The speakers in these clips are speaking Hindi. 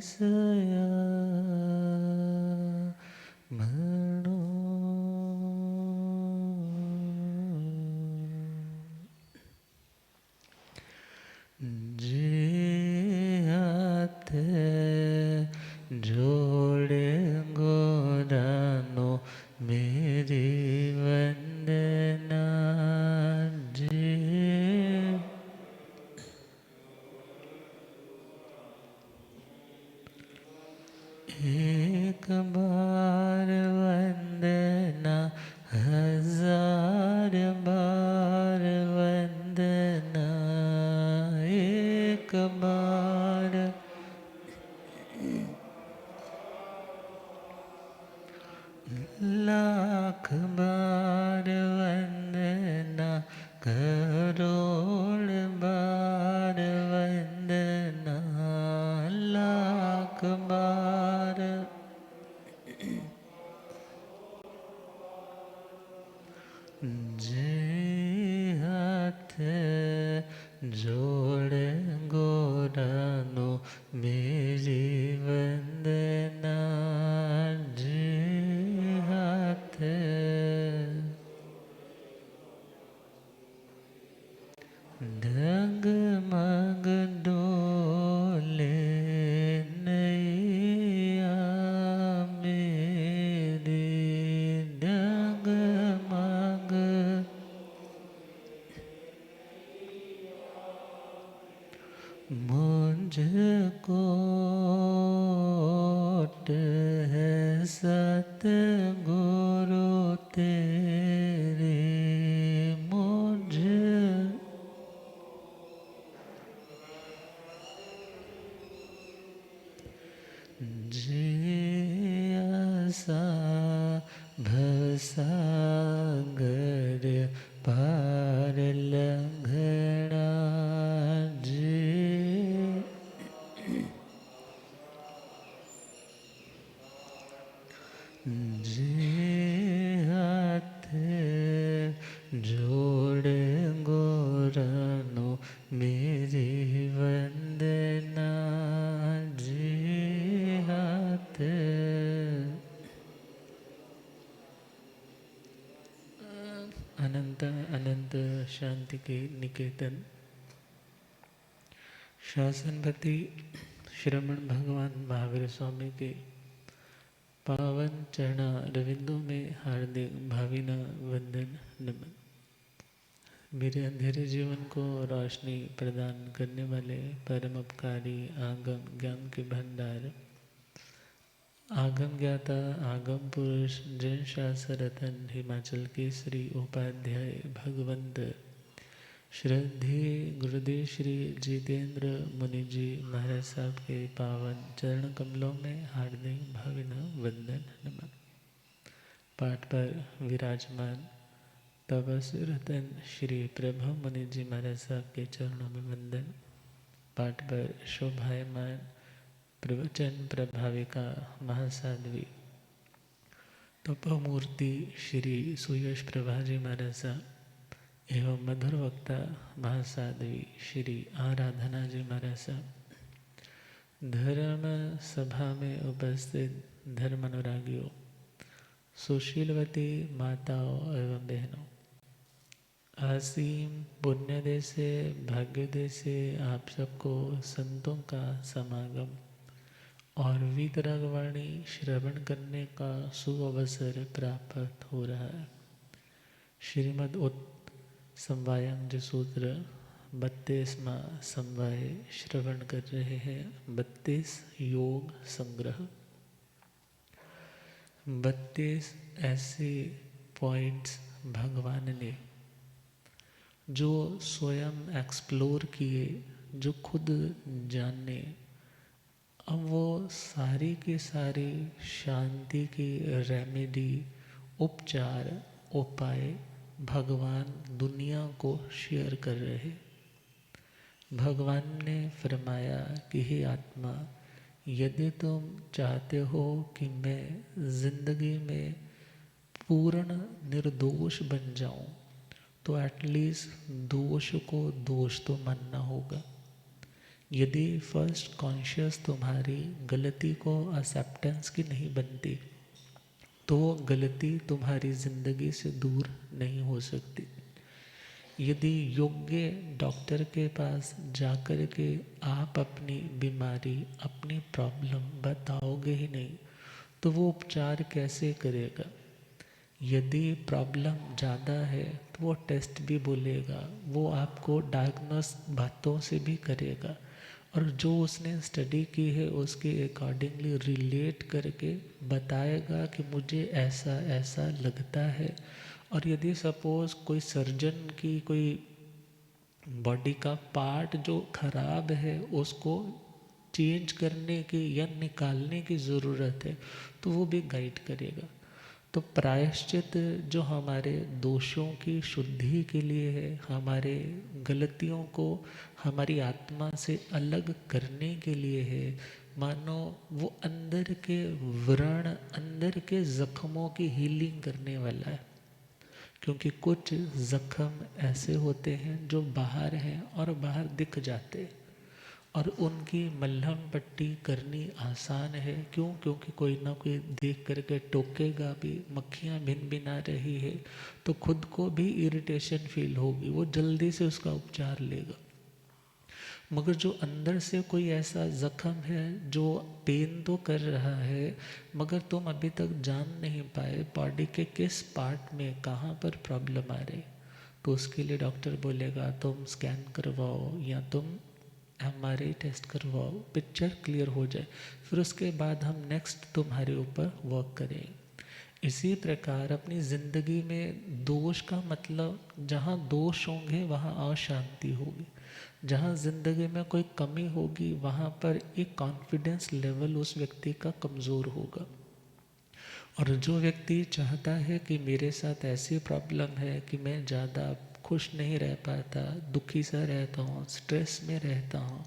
सया म्हणो जे हाथ जोड़े गोरानो मेरी वंदना जे एक बार वंदना हजार बार वंदना एक बार लाख बार वंदना करोड़ बार वंदना लाख बार जे हाथ जोड़े गोरानो मेरी वंदना जे हाथ डगमग डोले नैया मेरी डगमग मुझको है सतगुरु तेरे मुझे जे आसा भसागर पार लंघना जे हाथ जोड़े गोरानो मेरी वंदना जे हाथ अनंत अनंत शांति के निकेतन शासनपति श्रमण भगवान महावीर स्वामी के पावन चरणा रविंदों में हार्दिक भावना वंदन नमन। मेरे अंधेरे जीवन को रोशनी प्रदान करने वाले परम उपकारी आगम ज्ञान के भंडार आगम ज्ञाता आगम पुरुष जैन शास्त्र रतन हिमाचल केसरी उपाध्याय भगवंत श्रद्धे गुरुदेव श्री जितेंद्र मुनि जी महाराज साहब के पावन चरण कमलों में हार्दिक भावना वंदन नमन। पाठ पर विराजमान तपस्वी रतन श्री प्रभु मुनि जी महाराज साहब के चरणों में वंदन। पाठ पर शोभायमान प्रवचन प्रभाविका महासाध्वी तपोमूर्ति श्री सुयश प्रभा जी महाराज साहब एवं मधुर वक्ता महासाध्वी श्री आराधना जी महाराज साहब, धर्म सभा में उपस्थित धर्म अनुरागियों, सुशीलवती माताओं एवं बहनों, असीम पुण्यदय से भाग्योदय से आप सबको संतों का समागम और वीतरागवाणी श्रवण करने का सुअवसर प्राप्त हो रहा है। श्रीमद् समवायांग सूत्र 32वां समवाय श्रवण कर रहे हैं। 32 योग संग्रह, 32 ऐसे पॉइंट्स भगवान ने जो स्वयं एक्सप्लोर किए, जो खुद जाने, अब वो सारी की सारी शांति की रेमेडी, उपचार, उपाय भगवान दुनिया को शेयर कर रहे। भगवान ने फरमाया कि हे आत्मा, यदि तुम चाहते हो कि मैं जिंदगी में पूर्ण निर्दोष बन जाऊं, तो एटलीस्ट दोष को दोष तो मानना होगा। यदि फर्स्ट कॉन्शियस तुम्हारी गलती को एक्सेप्टेंस की नहीं बनती, तो वो गलती तुम्हारी ज़िंदगी से दूर नहीं हो सकती। यदि योग्य डॉक्टर के पास जाकर के आप अपनी बीमारी, अपनी प्रॉब्लम बताओगे ही नहीं, तो वो उपचार कैसे करेगा? यदि प्रॉब्लम ज़्यादा है तो वो टेस्ट भी बोलेगा, वो आपको डायग्नोस बातों से भी करेगा, और जो उसने स्टडी की है उसके अकॉर्डिंगली रिलेट करके बताएगा कि मुझे ऐसा ऐसा लगता है। और यदि सपोज़ कोई सर्जन की कोई बॉडी का पार्ट जो खराब है उसको चेंज करने की या निकालने की ज़रूरत है, तो वो भी गाइड करेगा। तो प्रायश्चित जो हमारे दोषों की शुद्धि के लिए है, हमारे गलतियों को हमारी आत्मा से अलग करने के लिए है, मानो वो अंदर के व्रण, अंदर के जख्मों की हीलिंग करने वाला है। क्योंकि कुछ जख्म ऐसे होते हैं जो बाहर हैं और बाहर दिख जाते हैं, और उनकी मलहम पट्टी करनी आसान है। क्यों? क्योंकि कोई ना कोई देख करके टोकेगा भी, मक्खियाँ भिन भिना रही है तो खुद को भी इरिटेशन फील होगी, वो जल्दी से उसका उपचार लेगा। मगर जो अंदर से कोई ऐसा जख्म है जो पेन तो कर रहा है, मगर तुम अभी तक जान नहीं पाए बॉडी के किस पार्ट में कहाँ पर प्रॉब्लम आ रही, तो उसके लिए डॉक्टर बोलेगा तुम स्कैन करवाओ या तुम एमआरआई टेस्ट करवाओ, पिक्चर क्लियर हो जाए, फिर उसके बाद हम नेक्स्ट तुम्हारे ऊपर वर्क करें। इसी प्रकार अपनी ज़िंदगी में दोष का मतलब, जहाँ दोष होंगे वहाँ अशांति होगी, जहाँ ज़िंदगी में कोई कमी होगी वहाँ पर एक कॉन्फिडेंस लेवल उस व्यक्ति का कमज़ोर होगा। और जो व्यक्ति चाहता है कि मेरे साथ ऐसी प्रॉब्लम है कि मैं ज़्यादा खुश नहीं रह पाता, दुखी सा रहता हूँ, स्ट्रेस में रहता हूँ,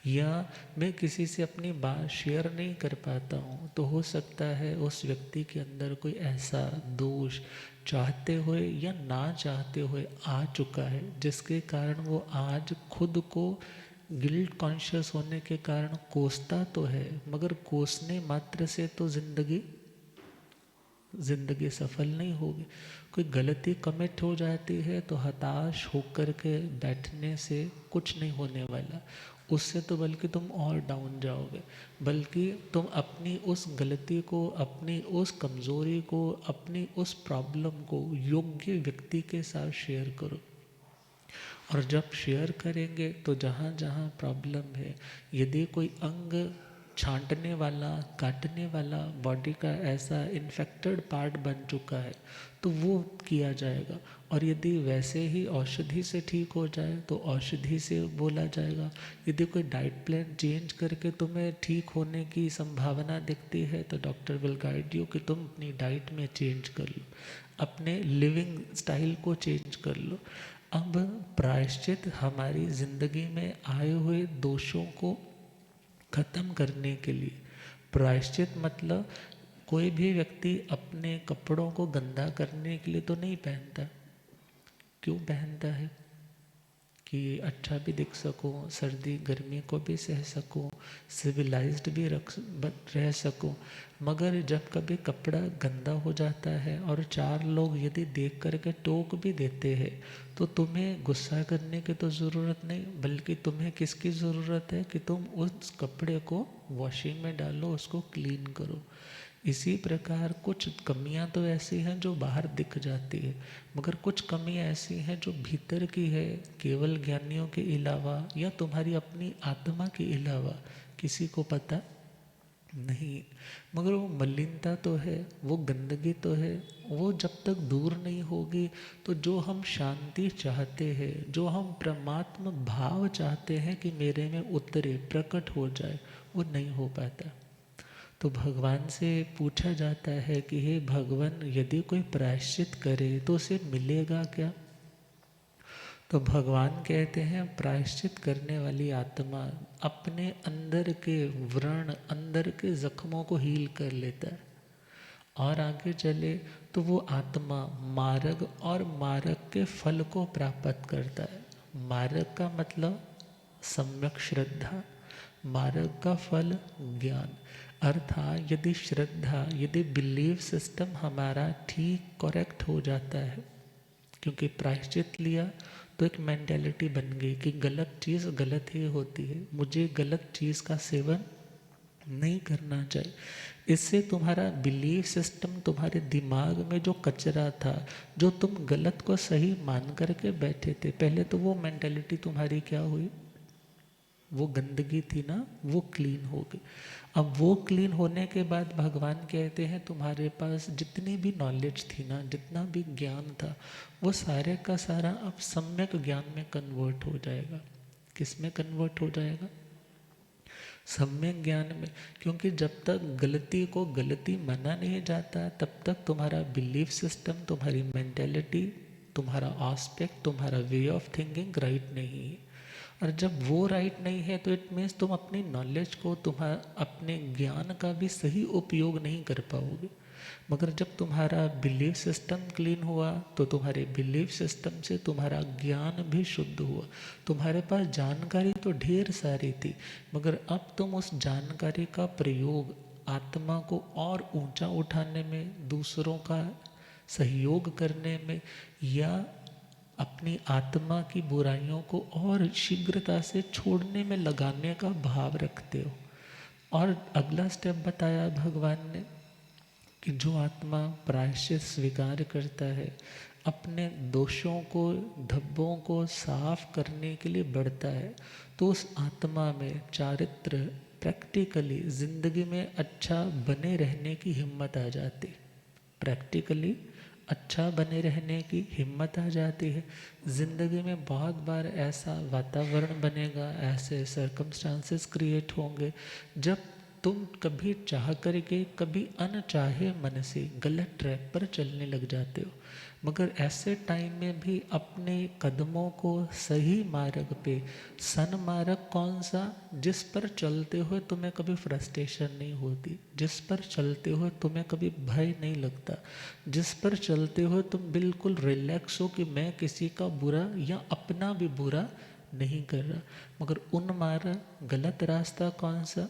या मैं किसी से अपनी बात शेयर नहीं कर पाता हूँ, तो हो सकता है उस व्यक्ति के अंदर कोई ऐसा दोष चाहते हुए या ना चाहते हुए आ चुका है, जिसके कारण वो आज खुद को गिल्ट कॉन्शियस होने के कारण कोसता तो है, मगर कोसने मात्र से तो ज़िंदगी सफल नहीं होगी। कोई गलती कमिट हो जाती है तो हताश होकर के बैठने से कुछ नहीं होने वाला, उससे तो बल्कि तुम और डाउन जाओगे। बल्कि तुम अपनी उस गलती को, अपनी उस कमज़ोरी को, अपनी उस प्रॉब्लम को योग्य व्यक्ति के साथ शेयर करो। और जब शेयर करेंगे तो जहाँ जहाँ प्रॉब्लम है, यदि कोई अंग छांटने वाला, काटने वाला बॉडी का ऐसा इन्फेक्टेड पार्ट बन चुका है तो वो किया जाएगा। और यदि वैसे ही औषधि से ठीक हो जाए तो औषधि से बोला जाएगा। यदि कोई डाइट प्लान चेंज करके तुम्हें ठीक होने की संभावना दिखती है तो डॉक्टर विल गाइड यू कि तुम अपनी डाइट में चेंज कर लो, अपने लिविंग स्टाइल को चेंज कर लो। अब प्रायश्चित हमारी ज़िंदगी में आए हुए दोषों को ख़त्म करने के लिए, प्रायश्चित मतलब कोई भी व्यक्ति अपने कपड़ों को गंदा करने के लिए तो नहीं पहनता। क्यों पहनता है? कि अच्छा भी दिख सकूं, सर्दी गर्मी को भी सह सकूं, सिविलाइज्ड भी रह सकूं। मगर जब कभी कपड़ा गंदा हो जाता है और चार लोग यदि देख करके टोक भी देते हैं, तो तुम्हें गुस्सा करने की तो ज़रूरत नहीं, बल्कि तुम्हें किसकी ज़रूरत है कि तुम उस कपड़े को वॉशिंग में डालो, उसको क्लीन करो। इसी प्रकार कुछ कमियां तो ऐसी हैं जो बाहर दिख जाती है, मगर कुछ कमियां ऐसी हैं जो भीतर की है, केवल ज्ञानियों के अलावा या तुम्हारी अपनी आत्मा के अलावा किसी को पता नहीं। मगर वो मलिनता तो है, वो गंदगी तो है, वो जब तक दूर नहीं होगी तो जो हम शांति चाहते हैं, जो हम परमात्मा भाव चाहते हैं कि मेरे में उतरे, प्रकट हो जाए, वो नहीं हो पाता। तो भगवान से पूछा जाता है कि हे भगवान, यदि कोई प्रायश्चित करे तो उसे मिलेगा क्या? तो भगवान कहते हैं प्रायश्चित करने वाली आत्मा अपने अंदर के व्रण, अंदर के जख्मों को हील कर लेता है, और आगे चले तो वो आत्मा मार्ग और मार्ग के फल को प्राप्त करता है। मार्ग का मतलब सम्यक श्रद्धा, मार्ग का फल ज्ञान। अर्थात यदि श्रद्धा, यदि बिलीफ सिस्टम हमारा ठीक करेक्ट हो जाता है, क्योंकि प्रायश्चित लिया तो एक मेंटालिटी बन गई कि गलत चीज़ गलत ही होती है, मुझे गलत चीज़ का सेवन नहीं करना चाहिए। इससे तुम्हारा बिलीफ सिस्टम, तुम्हारे दिमाग में जो कचरा था, जो तुम गलत को सही मान करके बैठे थे, पहले तो वो मेंटालिटी तुम्हारी क्या हुई, वो गंदगी थी ना, वो क्लीन हो गई। अब वो क्लीन होने के बाद भगवान कहते हैं तुम्हारे पास जितनी भी नॉलेज थी ना, जितना भी ज्ञान था, वो सारे का सारा अब सम्यक ज्ञान में कन्वर्ट हो जाएगा। किस में कन्वर्ट हो जाएगा? सम्यक ज्ञान में। क्योंकि जब तक गलती को गलती माना नहीं जाता, तब तक तुम्हारा बिलीफ सिस्टम, तुम्हारी मेंटेलिटी, तुम्हारा आस्पेक्ट, तुम्हारा वे ऑफ थिंकिंग राइट नहीं है। और जब वो राइट नहीं है तो इट मीन्स तुम अपनी नॉलेज को, अपने ज्ञान का भी सही उपयोग नहीं कर पाओगे। मगर जब तुम्हारा बिलीफ सिस्टम क्लीन हुआ तो तुम्हारे बिलीफ सिस्टम से तुम्हारा ज्ञान भी शुद्ध हुआ। तुम्हारे पास जानकारी तो ढेर सारी थी, मगर अब तुम उस जानकारी का प्रयोग आत्मा को और ऊंचा उठाने में, दूसरों का सहयोग करने में, या अपनी आत्मा की बुराइयों को और शीघ्रता से छोड़ने में लगाने का भाव रखते हो। और अगला स्टेप बताया भगवान ने कि जो आत्मा प्रायश्चित स्वीकार करता है, अपने दोषों को, धब्बों को साफ करने के लिए बढ़ता है, तो उस आत्मा में चारित्र, प्रैक्टिकली जिंदगी में अच्छा बने रहने की हिम्मत आ जाती। प्रैक्टिकली अच्छा बने रहने की हिम्मत आ जाती है। ज़िंदगी में बहुत बार ऐसा वातावरण बनेगा, ऐसे सर्कमस्टांसेस क्रिएट होंगे जब तुम कभी चाह करके, कभी अनचाहे मन से गलत ट्रैक पर चलने लग जाते हो। मगर ऐसे टाइम में भी अपने कदमों को सही मार्ग पे, सन्मार्ग कौन सा, जिस पर चलते हुए तुम्हें कभी फ्रस्ट्रेशन नहीं होती, जिस पर चलते हुए तुम्हें कभी भय नहीं लगता, जिस पर चलते हुए तुम बिल्कुल रिलैक्स हो कि मैं किसी का बुरा या अपना भी बुरा नहीं कर रहा। मगर उन मार्ग, गलत रास्ता कौन सा,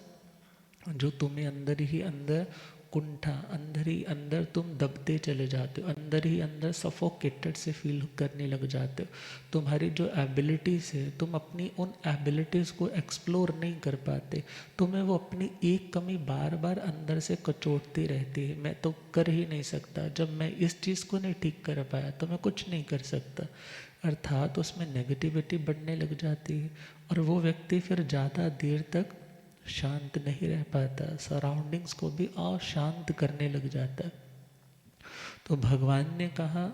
जो तुम्हें अंदर ही अंदर कुंठा, अंदर ही अंदर तुम दबते चले जाते हो, अंदर ही अंदर सफोकेटेड से फील करने लग जाते हो। तुम्हारी जो एबिलिटीज़ है, तुम अपनी उन एबिलिटीज़ को एक्सप्लोर नहीं कर पाते। तुम्हें वो अपनी एक कमी बार बार अंदर से कचोटती रहती है, मैं तो कर ही नहीं सकता, जब मैं इस चीज़ को नहीं ठीक कर पाया तो मैं कुछ नहीं कर सकता। अर्थात उसमें नेगेटिविटी बढ़ने लग जाती है और वो व्यक्ति फिर ज़्यादा देर तक शांत नहीं रह पाता, सराउंडिंग्स को भी अशांत करने लग जाता। तो भगवान ने कहा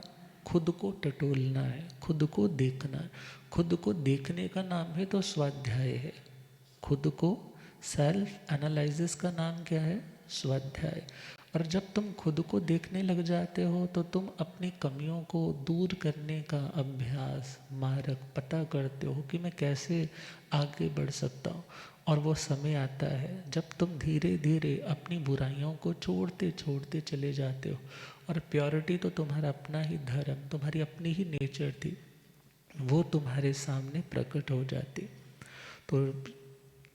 खुद को टटोलना है, खुद को देखना है। खुद को देखने का नाम है तो स्वाध्याय है। खुद को सेल्फ एनालिसिस का नाम क्या है? स्वाध्याय। और जब तुम खुद को देखने लग जाते हो तो तुम अपनी कमियों को दूर करने का अभ्यास, मार्ग पता करते हो कि मैं कैसे आगे बढ़ सकता हूँ। और वो समय आता है जब तुम धीरे धीरे अपनी बुराइयों को छोड़ते छोड़ते चले जाते हो। और प्योरिटी तो तुम्हारा अपना ही धर्म, तुम्हारी अपनी ही नेचर थी, वो तुम्हारे सामने प्रकट हो जाती। तो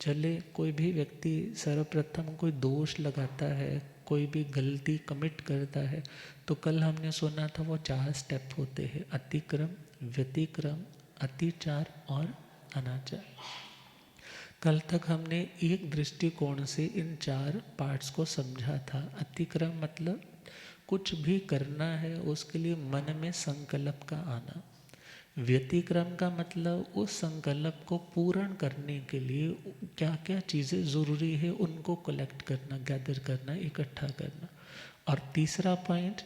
चले, कोई भी व्यक्ति सर्वप्रथम कोई दोष लगाता है, कोई भी गलती कमिट करता है, तो कल हमने सुना था वो 4 स्टेप होते हैं: अतिक्रम, व्यतिक्रम, अतिचार और अनाचार। कल तक हमने एक दृष्टिकोण से इन 4 पार्ट्स को समझा था। अतिक्रम मतलब कुछ भी करना है उसके लिए मन में संकल्प का आना। व्यतिक्रम का मतलब उस संकल्प को पूर्ण करने के लिए क्या क्या चीज़ें ज़रूरी है उनको कलेक्ट करना, गैदर करना, इकट्ठा करना। और तीसरा पॉइंट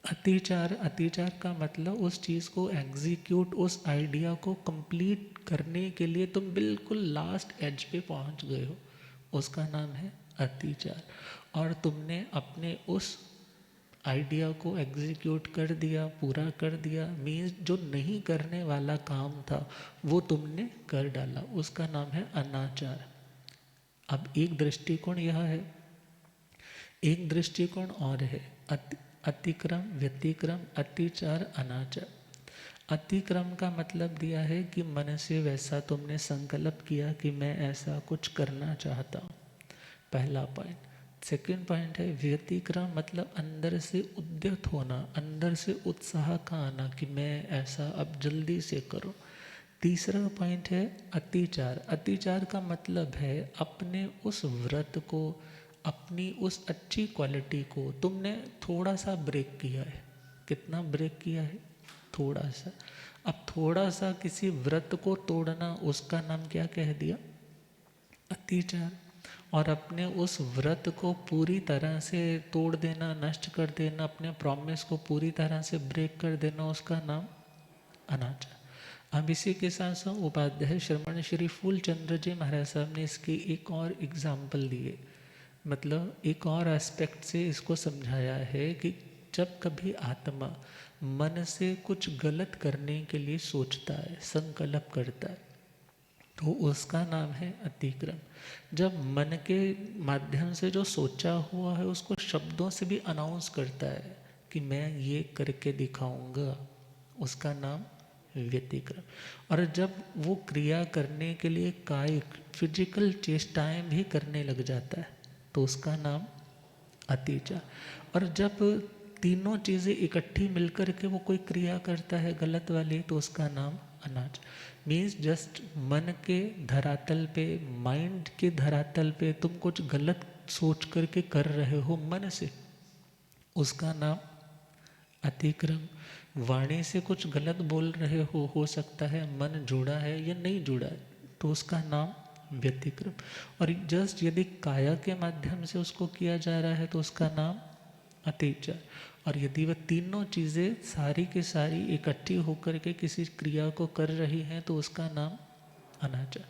अतिचार। अतिचार का मतलब उस चीज़ को एग्जीक्यूट, उस आइडिया को कंप्लीट करने के लिए तुम बिल्कुल लास्ट एज पे पहुंच गए हो, उसका नाम है अतिचार। और तुमने अपने उस आइडिया को एग्जीक्यूट कर दिया, पूरा कर दिया, मीन्स जो नहीं करने वाला काम था वो तुमने कर डाला, उसका नाम है अनाचार। अब एक दृष्टिकोण यह है, एक दृष्टिकोण और है, अतिक्रम, व्यतिक्रम, अतिचार, अनाचार। अतिक्रम का मतलब दिया है कि मन से वैसा तुमने संकल्प किया कि मैं ऐसा कुछ करना चाहता हूँ, पहला पॉइंट। सेकंड पॉइंट है व्यतिक्रम, मतलब अंदर से उद्यत होना, अंदर से उत्साह का आना कि मैं ऐसा अब जल्दी से करूँ। तीसरा पॉइंट है अतिचार। अतिचार का मतलब है अपने उस व्रत को, अपनी उस अच्छी क्वालिटी को तुमने थोड़ा सा ब्रेक किया है। कितना ब्रेक किया है? थोड़ा सा। अब थोड़ा सा किसी व्रत को तोड़ना, उसका नाम क्या कह दिया? अतिचार। और अपने उस व्रत को पूरी तरह से तोड़ देना, नष्ट कर देना, अपने प्रॉमिस को पूरी तरह से ब्रेक कर देना, उसका नाम अनाचार। अब इसी के साथ साथ उपाध्याय श्रमण श्री फूलचंद्र जी महाराज साहब ने इसकी एक और एग्जाम्पल दिए, मतलब एक और एस्पेक्ट से इसको समझाया है कि जब कभी आत्मा मन से कुछ गलत करने के लिए सोचता है, संकल्प करता है, तो उसका नाम है अतिक्रम। जब मन के माध्यम से जो सोचा हुआ है उसको शब्दों से भी अनाउंस करता है कि मैं ये करके दिखाऊंगा, उसका नाम व्यतिक्रम। और जब वो क्रिया करने के लिए कायिक फिजिकल चेष्टाएं भी करने लग जाता है तो उसका नाम अतिचार। और जब तीनों चीज़ें इकट्ठी मिलकर के वो कोई क्रिया करता है गलत वाली, तो उसका नाम अनाचार। मीन्स जस्ट मन के धरातल पे, माइंड के धरातल पे तुम कुछ गलत सोच करके कर रहे हो मन से, उसका नाम अतिक्रम। वाणी से कुछ गलत बोल रहे हो सकता है मन जुड़ा है या नहीं जुड़ा है, तो उसका नाम व्यतिक्रम। और जस्ट यदि काया के माध्यम से उसको किया जा रहा है तो उसका नाम अतिचार। और यदि वह तीनों चीज़ें सारी की सारी इकट्ठी होकर के किसी क्रिया को कर रही हैं तो उसका नाम अनाचार।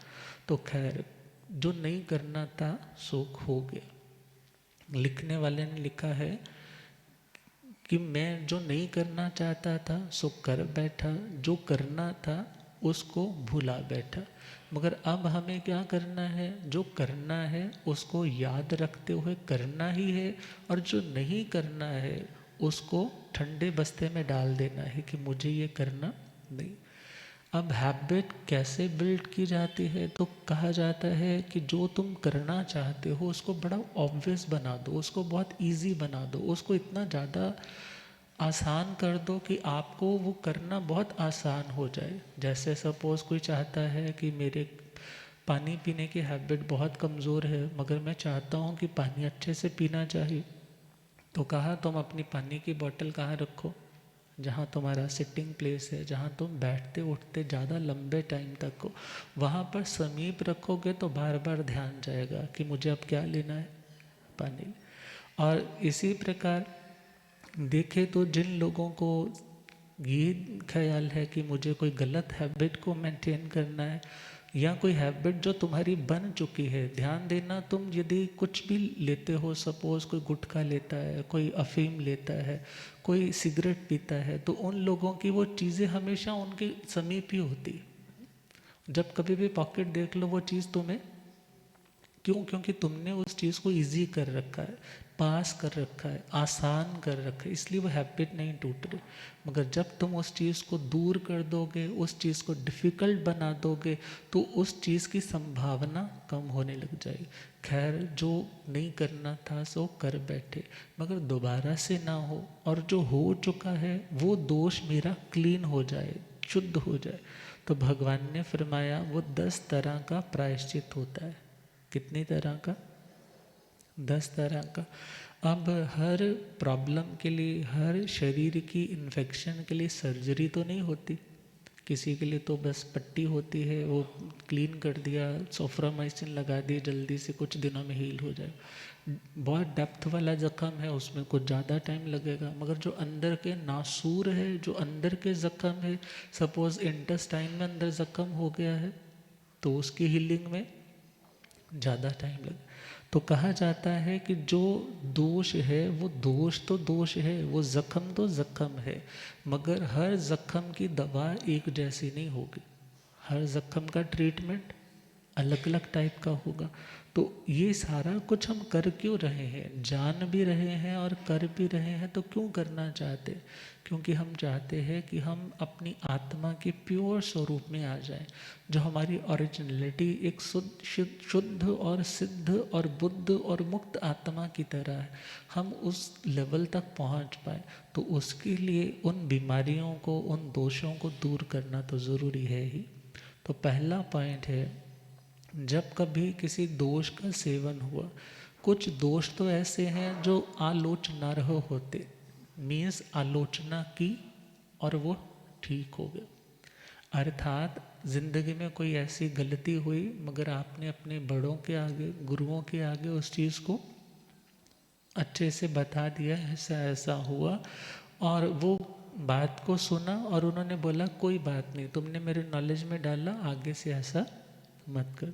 तो खैर, जो नहीं करना था सो हो गया। लिखने वाले ने लिखा है कि मैं जो नहीं करना चाहता था सो कर बैठा, जो करना था उसको भुला बैठा। मगर अब हमें क्या करना है? जो करना है उसको याद रखते हुए करना ही है, और जो नहीं करना है उसको ठंडे बस्ते में डाल देना है कि मुझे ये करना नहीं। अब हैबिट कैसे बिल्ड की जाती है? तो कहा जाता है कि जो तुम करना चाहते हो उसको बड़ा ऑब्वियस बना दो, उसको बहुत इजी बना दो, उसको इतना ज़्यादा आसान कर दो कि आपको वो करना बहुत आसान हो जाए। जैसे सपोज़ कोई चाहता है कि मेरे पानी पीने की हैबिट बहुत कमज़ोर है मगर मैं चाहता हूँ कि पानी अच्छे से पीना चाहिए, तो कहा तुम अपनी पानी की बोतल कहाँ रखो? जहाँ तुम्हारा सिटिंग प्लेस है, जहाँ तुम बैठते उठते ज़्यादा लंबे टाइम तक हो, वहाँ पर समीप रखोगे तो बार बार ध्यान जाएगा कि मुझे अब क्या लेना है? पानी। और इसी प्रकार देखे तो जिन लोगों को ये ख्याल है कि मुझे कोई गलत हैबिट को मेंटेन करना है, या कोई हैबिट जो तुम्हारी बन चुकी है, ध्यान देना, तुम यदि कुछ भी लेते हो, सपोज़ कोई गुटखा लेता है, कोई अफीम लेता है, कोई सिगरेट पीता है, तो उन लोगों की वो चीज़ें हमेशा उनके समीप ही होती है। जब कभी भी पॉकेट देख लो वो चीज़ तुम्हें, क्यों? क्योंकि तुमने उस चीज़ को इजी कर रखा है, पास कर रखा है, आसान कर रखा है, इसलिए वो हैबिट नहीं टूट रही। मगर जब तुम उस चीज़ को दूर कर दोगे, उस चीज़ को डिफ़िकल्ट बना दोगे, तो उस चीज़ की संभावना कम होने लग जाएगी। खैर, जो नहीं करना था सो कर बैठे, मगर दोबारा से ना हो, और जो हो चुका है वो दोष मेरा क्लीन हो जाए, शुद्ध हो जाए। तो भगवान ने फरमाया वो 10 तरह का प्रायश्चित होता है। कितनी तरह का? 10 तरह का। अब हर प्रॉब्लम के लिए, हर शरीर की इन्फेक्शन के लिए सर्जरी तो नहीं होती। किसी के लिए तो बस पट्टी होती है, वो क्लीन कर दिया, सोफ्रामाइसिन लगा दी, जल्दी से कुछ दिनों में हील हो जाए। बहुत डेप्थ वाला ज़ख़म है उसमें कुछ ज़्यादा टाइम लगेगा। मगर जो अंदर के नासूर है, जो अंदर के ज़ख़म है, सपोज़ इंटेस्टाइन में अंदर ज़ख़म हो गया है तो उसकी हीलिंग में ज़्यादा टाइम लगे। तो कहा जाता है कि जो दोष है वो दोष तो दोष है, वो ज़ख़म तो ज़ख़म है, मगर हर ज़ख़म की दवा एक जैसी नहीं होगी। हर ज़ख़म का ट्रीटमेंट अलग अलग टाइप का होगा। तो ये सारा कुछ हम कर क्यों रहे हैं, जान भी रहे हैं और कर भी रहे हैं, तो क्यों करना चाहते हैं? क्योंकि हम चाहते हैं कि हम अपनी आत्मा के प्योर स्वरूप में आ जाएं, जो हमारी ओरिजिनलिटी एक शुद्ध और सिद्ध और बुद्ध और मुक्त आत्मा की तरह है, हम उस लेवल तक पहुंच पाए। तो उसके लिए उन बीमारियों को, उन दोषों को दूर करना तो ज़रूरी है ही। तो पहला पॉइंट है, जब कभी किसी दोष का सेवन हुआ, कुछ दोष तो ऐसे हैं जो आलोचनार्ह होते, मीन्स आलोचना की और वो ठीक हो गया। अर्थात जिंदगी में कोई ऐसी गलती हुई, मगर आपने अपने बड़ों के आगे, गुरुओं के आगे उस चीज़ को अच्छे से बता दिया, ऐसा ऐसा हुआ, और वो बात को सुना और उन्होंने बोला कोई बात नहीं, तुमने मेरे नॉलेज में डाला, आगे से ऐसा मत कर।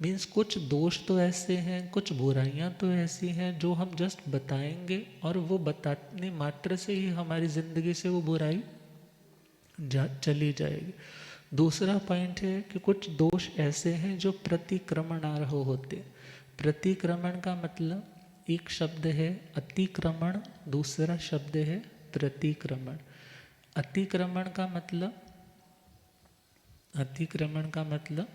मीन्स कुछ दोष तो ऐसे हैं, कुछ बुराइयां तो ऐसी हैं जो हम जस्ट बताएंगे और वो बताने मात्र से ही हमारी ज़िंदगी से वो बुराई चली जाएगी। दूसरा पॉइंट है कि कुछ दोष ऐसे हैं जो प्रतिक्रमणार्ह होते। प्रतिक्रमण का मतलब, एक शब्द है अतिक्रमण, दूसरा शब्द है प्रतिक्रमण। अतिक्रमण का मतलब, अतिक्रमण का मतलब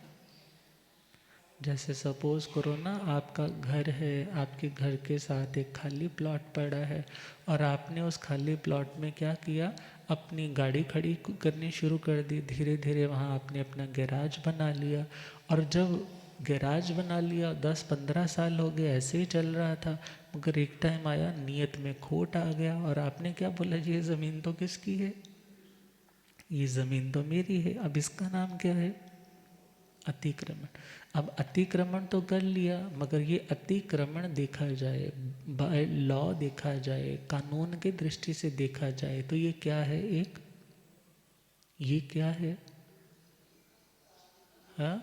जैसे सपोज करो ना, आपका घर है, आपके घर के साथ एक खाली प्लॉट पड़ा है और आपने उस खाली प्लॉट में क्या किया, अपनी गाड़ी खड़ी करनी शुरू कर दी। धीरे धीरे वहाँ आपने अपना गैराज बना लिया, और जब गैराज बना लिया 10-15 साल हो गए, ऐसे ही चल रहा था, मगर एक टाइम आया, नीयत में खोट आ गया और आपने क्या बोला, ये ज़मीन तो किसकी है, ये ज़मीन तो मेरी है। अब इसका नाम क्या है, अतिक्रमण। अब अतिक्रमण तो कर लिया, मगर ये अतिक्रमण देखा जाए, बाय लॉ देखा जाए, कानून के दृष्टि से देखा जाए, तो ये क्या है, एक ये क्या है, हाँ,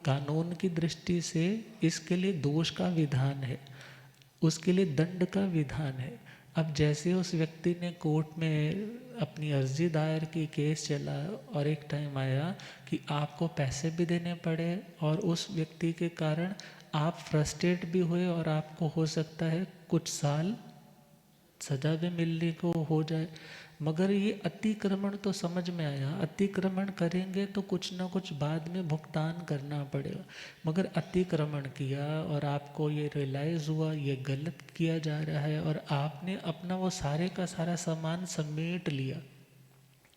कानून की दृष्टि से इसके लिए दोष का विधान है, उसके लिए दंड का विधान है। अब जैसे उस व्यक्ति ने कोर्ट में अपनी अर्जी दायर की, केस चला, और एक टाइम आया कि आपको पैसे भी देने पड़े और उस व्यक्ति के कारण आप फ्रस्ट्रेट भी हुए और आपको हो सकता है कुछ साल सजा भी मिलने को हो जाए। मगर ये अतिक्रमण तो समझ में आया, अतिक्रमण करेंगे तो कुछ ना कुछ बाद में भुगतान करना पड़ेगा। मगर अतिक्रमण किया और आपको ये रियलाइज़ हुआ ये गलत किया जा रहा है, और आपने अपना वो सारे का सारा सामान समेट लिया,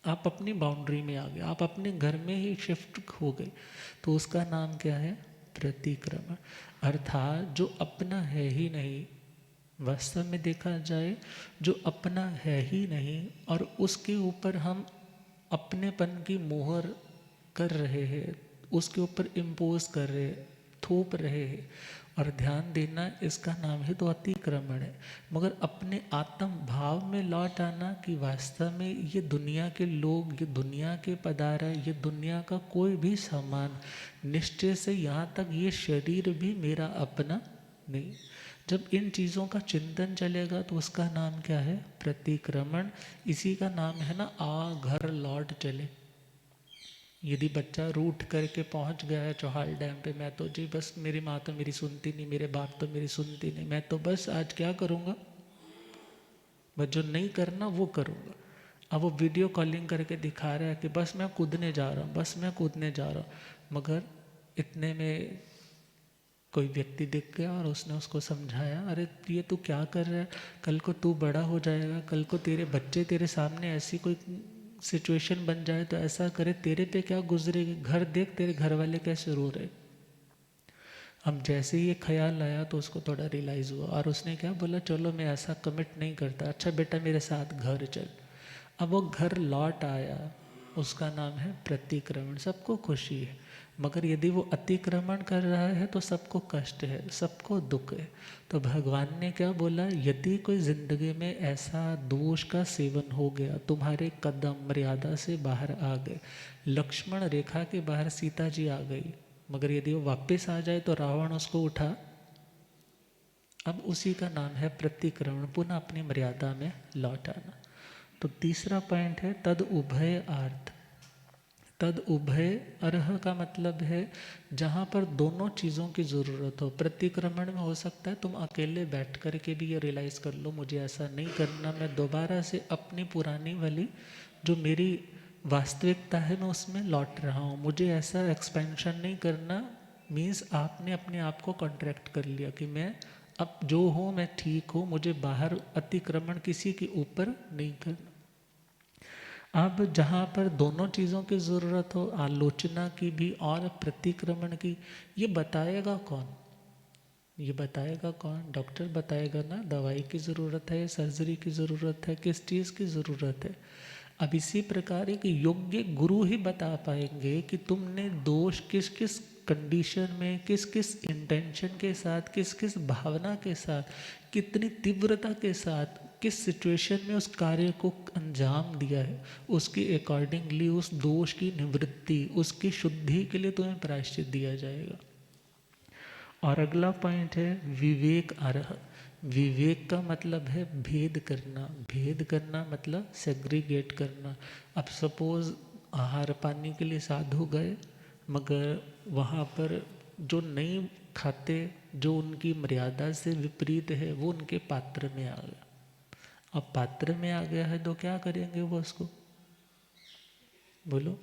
आप अपनी बाउंड्री में आ गए, आप अपने घर में ही शिफ्ट हो गए, तो उसका नाम क्या है, प्रतिक्रमण। अर्थात जो अपना है ही नहीं, वास्तव में देखा जाए जो अपना है ही नहीं, और उसके ऊपर हम अपनेपन की मोहर कर रहे हैं, उसके ऊपर इम्पोज कर रहे हैं, थोप रहे हैं, और ध्यान देना इसका नाम ही तो अतिक्रमण है। मगर अपने आत्म भाव में लौट आना कि वास्तव में ये दुनिया के लोग, ये दुनिया के पदार्थ, ये दुनिया का कोई भी सामान, निश्चय से यहाँ तक ये शरीर भी मेरा अपना नहीं। जब इन चीज़ों का चिंतन चलेगा तो उसका नाम क्या है, प्रतिक्रमण। इसी का नाम है ना, आ घर लौट चले। यदि बच्चा रूठ करके पहुंच गया है चौहाल डैम पे, मैं तो जी बस, मेरी माँ तो मेरी सुनती नहीं, मेरे बाप तो मेरी सुनती नहीं, मैं तो बस आज क्या करूँगा, बस जो नहीं करना वो करूँगा। अब वो वीडियो कॉलिंग करके दिखा रहा है कि बस मैं कूदने जा रहा हूँ, बस मैं कूदने जा रहा हूँ, मगर इतने में कोई व्यक्ति दिख गया और उसने उसको समझाया, अरे ये तू क्या कर रहा है, कल को तू बड़ा हो जाएगा, कल को तेरे बच्चे तेरे सामने ऐसी कोई सिचुएशन बन जाए तो ऐसा करे, तेरे पे क्या गुजरेगी, घर देख तेरे घर वाले कैसे रो रहे। अब जैसे ही ये ख्याल आया तो उसको थोड़ा रियलाइज़ हुआ, और उसने क्या बोला, चलो मैं ऐसा कमिट नहीं करता, अच्छा बेटा मेरे साथ घर चल। अब वो घर लौट आया, उसका नाम है प्रतिक्रमण। सबको खुशी है, मगर यदि वो अतिक्रमण कर रहा है तो सबको कष्ट है, सबको दुख है। तो भगवान ने क्या बोला, यदि कोई ज़िंदगी में ऐसा दोष का सेवन हो गया, तुम्हारे कदम मर्यादा से बाहर आ गए, लक्ष्मण रेखा के बाहर सीता जी आ गई, मगर यदि वो वापस आ जाए तो रावण उसको उठा, अब उसी का नाम है प्रतिक्रमण, पुनः अपनी मर्यादा में लौट आना। तो तीसरा पॉइंट है तद उभय आर्थ। तद उभय अर्ह का मतलब है जहाँ पर दोनों चीज़ों की ज़रूरत हो। प्रतिक्रमण में हो सकता है तुम अकेले बैठ कर के भी ये रियलाइज़ कर लो मुझे ऐसा नहीं करना, मैं दोबारा से अपनी पुरानी वाली जो मेरी वास्तविकता है मैं उसमें लौट रहा हूँ, मुझे ऐसा एक्सपेंशन नहीं करना। मीन्स आपने अपने आप को कॉन्ट्रैक्ट कर लिया कि मैं अब जो हूँ मैं ठीक हूँ, मुझे बाहर अतिक्रमण किसी के ऊपर नहीं करना। अब जहाँ पर दोनों चीज़ों की ज़रूरत हो, आलोचना की भी और प्रतिक्रमण की, ये बताएगा कौन? ये बताएगा कौन? डॉक्टर बताएगा ना, दवाई की ज़रूरत है, सर्जरी की ज़रूरत है, किस चीज़ की ज़रूरत है। अब इसी प्रकार एक योग्य गुरु ही बता पाएंगे कि तुमने दोष किस किस कंडीशन में, किस किस इंटेंशन के साथ, किस किस भावना के साथ, कितनी तीव्रता के साथ, किस सिचुएशन में उस कार्य को अंजाम दिया है, उसके अकॉर्डिंगली उस दोष की निवृत्ति, उसकी शुद्धि के लिए तुम्हें प्रायश्चित दिया जाएगा। और अगला पॉइंट है विवेक अर्ह। विवेक का मतलब है भेद करना। भेद करना मतलब सेग्रीगेट करना। अब सपोज आहार पानी के लिए साधु गए, मगर वहाँ पर जो नहीं खाते, जो उनकी मर्यादा से विपरीत है, वो उनके पात्र में आ गया। अब पात्र में आ गया है तो क्या करेंगे वो उसको? बोलो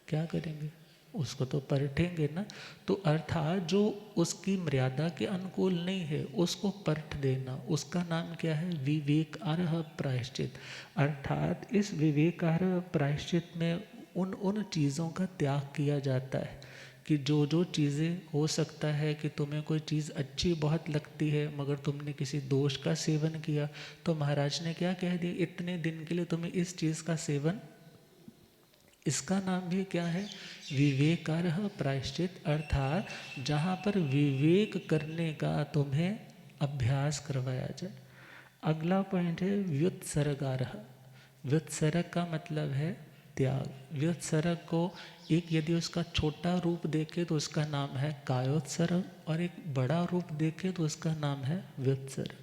क्या करेंगे? उसको तो परखेंगे ना। तो अर्थात जो उसकी मर्यादा के अनुकूल नहीं है उसको परख देना, उसका नाम क्या है? विवेकार्ह प्रायश्चित। अर्थात इस विवेकार्ह प्रायश्चित में उन चीज़ों का त्याग किया जाता है कि जो जो चीज़ें हो सकता है कि तुम्हें कोई चीज़ अच्छी बहुत लगती है मगर तुमने किसी दोष का सेवन किया, तो महाराज ने क्या कह दिया, इतने दिन के लिए तुम्हें इस चीज़ का सेवन, इसका नाम भी क्या है? विवेकार्ह प्रायश्चित। अर्थात जहाँ पर विवेक करने का तुम्हें अभ्यास करवाया जाए। अगला पॉइंट है व्युत्सर्गार्ह। व्युत्सर्ग का मतलब है त्याग। व्युत्सर्ग को एक यदि उसका छोटा रूप देखे तो उसका नाम है कायोत्सर्ग, और एक बड़ा रूप देखे तो उसका नाम है व्युत्सर्ग।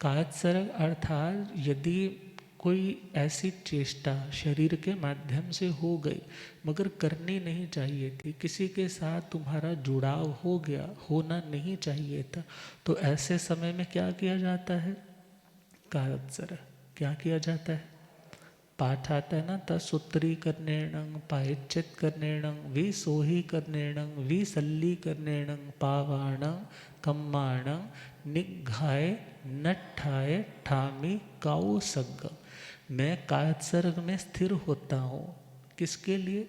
कायोत्सर्ग अर्थात यदि कोई ऐसी चेष्टा शरीर के माध्यम से हो गई मगर करनी नहीं चाहिए थी, किसी के साथ तुम्हारा जुड़ाव हो गया, होना नहीं चाहिए था, तो ऐसे समय में क्या किया जाता है? कायोत्सर्ग। क्या किया जाता है? पाठ आता है ना, तत्सूत्री करनेणं पायच्चित करनेणं विसोही करनेणं विसल्ली करनेणं पावाणं कम्माणं निघाय नट्ठाय ठामी काउसग्ग। मैं कायत्सर्ग में स्थिर होता हूँ। किसके लिए?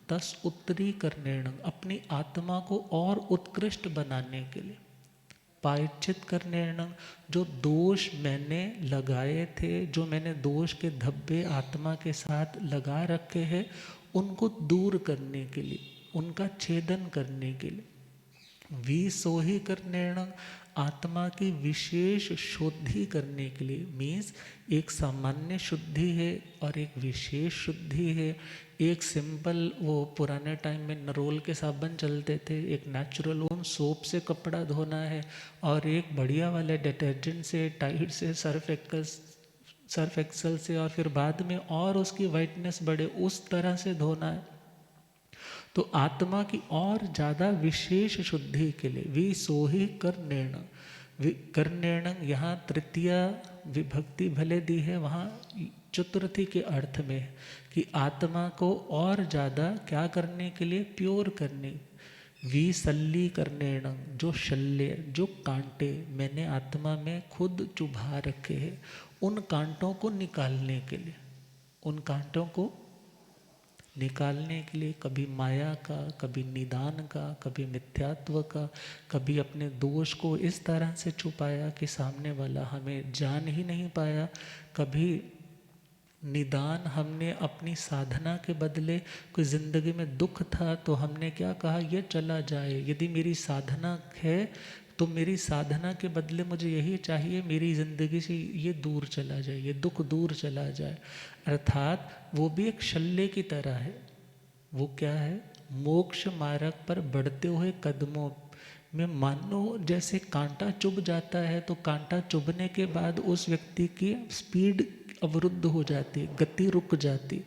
तस उत्तरी करनेणं, अपनी आत्मा को और उत्कृष्ट बनाने के लिए। पायच्चित करनेणं, जो दोष मैंने लगाए थे, जो मैंने दोष के धब्बे आत्मा के साथ लगा रखे हैं, उनको दूर करने के लिए, उनका छेदन करने के लिए। विसोही करनेणं, आत्मा की विशेष शुद्धि करने के लिए। मीन्स एक सामान्य शुद्धि है और एक विशेष शुद्धि है। एक सिंपल, वो पुराने टाइम में नरोल के साबुन चलते थे, एक नेचुरल ओन सोप से कपड़ा धोना है, और एक बढ़िया वाले डिटर्जेंट से, टाइड से, सर्फ एक्सल से, और फिर बाद में और उसकी वाइटनेस बढ़े उस तरह से धोना है। तो आत्मा की और ज़्यादा विशेष शुद्धि के लिए विसोही करनेणं। करनेणं यहाँ तृतीय विभक्ति भले दी है, वहाँ चतुर्थी के अर्थ में कि आत्मा को और ज़्यादा क्या करने के लिए? प्योर करने। विसल्ली करनेणं, जो शल्य, जो कांटे मैंने आत्मा में खुद चुभा रखे हैं, उन कांटों को निकालने के लिए, उन कांटों को निकालने के लिए, कभी माया का, कभी निदान का, कभी मिथ्यात्व का, कभी अपने दोष को इस तरह से छुपाया कि सामने वाला हमें जान ही नहीं पाया, कभी निदान हमने अपनी साधना के बदले, कोई ज़िंदगी में दुख था तो हमने क्या कहा, ये चला जाए। यदि मेरी साधना है तो मेरी साधना के बदले मुझे यही चाहिए, मेरी ज़िंदगी से ये दूर चला जाए, ये दुख दूर चला जाए। अर्थात वो भी एक शल्य की तरह है। वो क्या है? मोक्ष मार्ग पर बढ़ते हुए कदमों में मानो जैसे कांटा चुभ जाता है, तो कांटा चुभने के बाद उस व्यक्ति की स्पीड अवरुद्ध हो जाती, गति रुक जाती।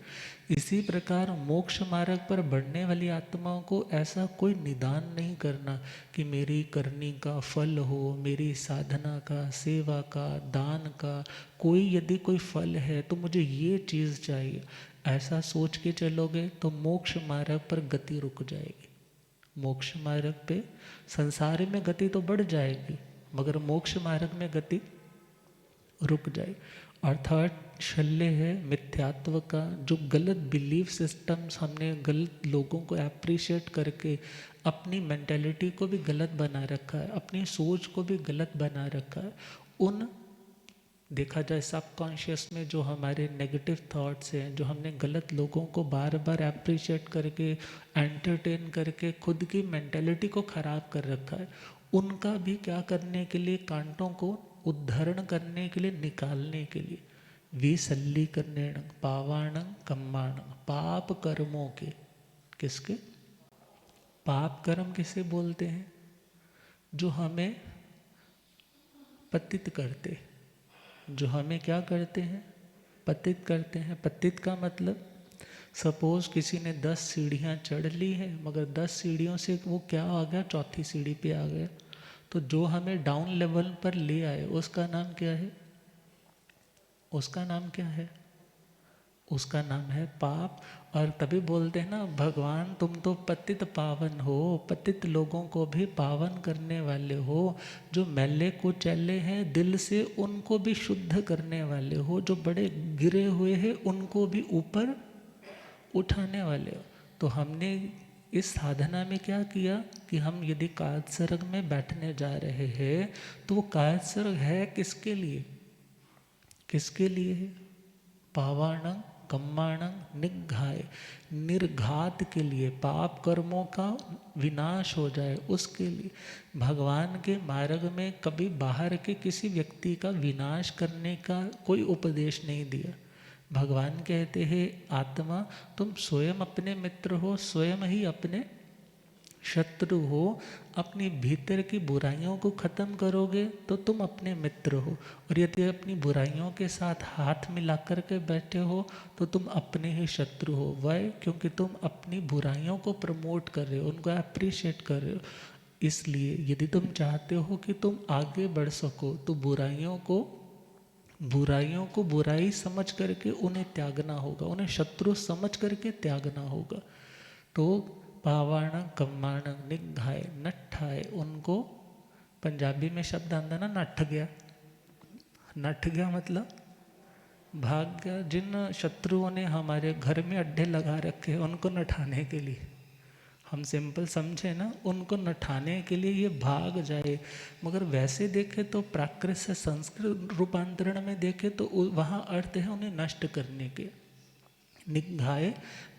इसी प्रकार मोक्ष मार्ग पर बढ़ने वाली आत्माओं को ऐसा कोई निदान नहीं करना कि मेरी करनी का फल हो, मेरी साधना का, सेवा का, दान का कोई यदि कोई फल है तो मुझे ये चीज़ चाहिए। ऐसा सोच के चलोगे तो मोक्ष मार्ग पर गति रुक जाएगी। मोक्ष मार्ग पे संसार में गति तो बढ़ जाएगी, मगर मोक्ष मार्ग में गति रुक जाए। अर्थात शल्य है मिथ्यात्व का, जो गलत बिलीफ सिस्टम्स हमने गलत लोगों को अप्रिशिएट करके अपनी मेंटेलिटी को भी गलत बना रखा है, अपनी सोच को भी गलत बना रखा है। उन देखा जाए सबकॉन्शियस में जो हमारे नेगेटिव थॉट्स हैं, जो हमने गलत लोगों को बार बार अप्रिशिएट करके एंटरटेन करके खुद की मेंटेलिटी को ख़राब कर रखा है, उनका भी क्या करने के लिए, कांटों को उद्धरण करने के लिए, निकालने के लिए विसल्लीकरणेन पावाणं कम्माणं, पाप कर्मों के, किसके पाप कर्म किसे बोलते हैं? जो हमें पतित करते, जो हमें क्या करते हैं, पतित करते हैं। पतित का मतलब सपोज किसी ने 10 सीढ़ियाँ चढ़ ली है, मगर 10 सीढ़ियों से वो क्या आ गया, चौथी सीढ़ी पे आ गया, तो जो हमें डाउन लेवल पर ले आए उसका नाम क्या है? उसका नाम क्या है? उसका नाम है पाप। और तभी बोलते हैं ना, भगवान तुम तो पतित पावन हो, पतित लोगों को भी पावन करने वाले हो, जो मैले कुचैले हैं दिल से उनको भी शुद्ध करने वाले हो, जो बड़े गिरे हुए हैं उनको भी ऊपर उठाने वाले हो। तो हमने इस साधना में क्या किया कि हम यदि कायत्सर्ग में बैठने जा रहे हैं तो वो कायत्सर्ग है किसके लिए? किसके लिए है? पावाणं कम्माणं निघाय, निर्घात के लिए, पाप कर्मों का विनाश हो जाए उसके लिए। भगवान के मार्ग में कभी बाहर के किसी व्यक्ति का विनाश करने का कोई उपदेश नहीं दिया। भगवान कहते हैं आत्मा तुम स्वयं अपने मित्र हो, स्वयं ही अपने शत्रु हो। अपनी भीतर की बुराइयों को खत्म करोगे तो तुम अपने मित्र हो, और यदि अपनी बुराइयों के साथ हाथ मिला कर के बैठे हो तो तुम अपने ही शत्रु हो। वह क्योंकि तुम अपनी बुराइयों को प्रमोट कर रहे हो, उनको अप्रिशिएट कर रहे हो। इसलिए यदि तुम चाहते हो कि तुम आगे बढ़ सको तो बुराइयों को बुराई समझ करके उन्हें त्यागना होगा, उन्हें शत्रु समझ करके त्यागना होगा। तो पावाण कम्माण निघाय नठाए, उनको पंजाबी में शब्द आंदा ना, नठ गया। नठ गया मतलब भाग गया। जिन शत्रुओं ने हमारे घर में अड्डे लगा रखे हैं उनको नठाने के लिए, हम सिंपल समझे ना, उनको नठाने के लिए ये भाग जाए। मगर वैसे देखे तो प्राकृत से संस्कृत रूपांतरण में देखे तो वहाँ अर्थ है उन्हें नष्ट करने के। निघाए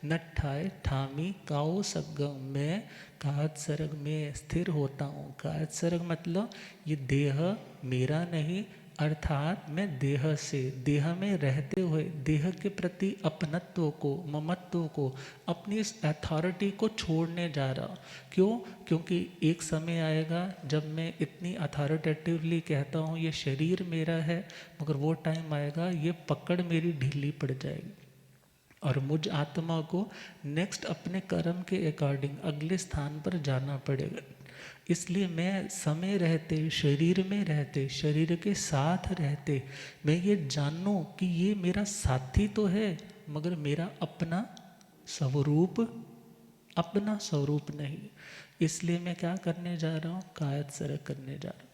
नठाए ठामी काओ सगम, मैं कायत्सर्ग में स्थिर होता हूँ। कायत्सर्ग मतलब ये देह मेरा नहीं, अर्थात मैं देह से, देह में रहते हुए देह के प्रति अपनत्व को, ममत्व को, अपनी इस अथॉरिटी को छोड़ने जा रहा हूँ। क्यों? क्योंकि एक समय आएगा जब मैं इतनी अथॉरिटेटिवली कहता हूँ ये शरीर मेरा है, मगर वो टाइम आएगा ये पकड़ मेरी ढीली पड़ जाएगी और मुझ आत्मा को नेक्स्ट अपने कर्म के अकॉर्डिंग अगले स्थान पर जाना पड़ेगा। इसलिए मैं समय रहते, शरीर में रहते, शरीर के साथ रहते मैं ये जानूं कि ये मेरा साथी तो है, मगर मेरा अपना स्वरूप नहीं। इसलिए मैं क्या करने जा रहा हूँ? कायत्सर्ग करने जा रहा हूँ।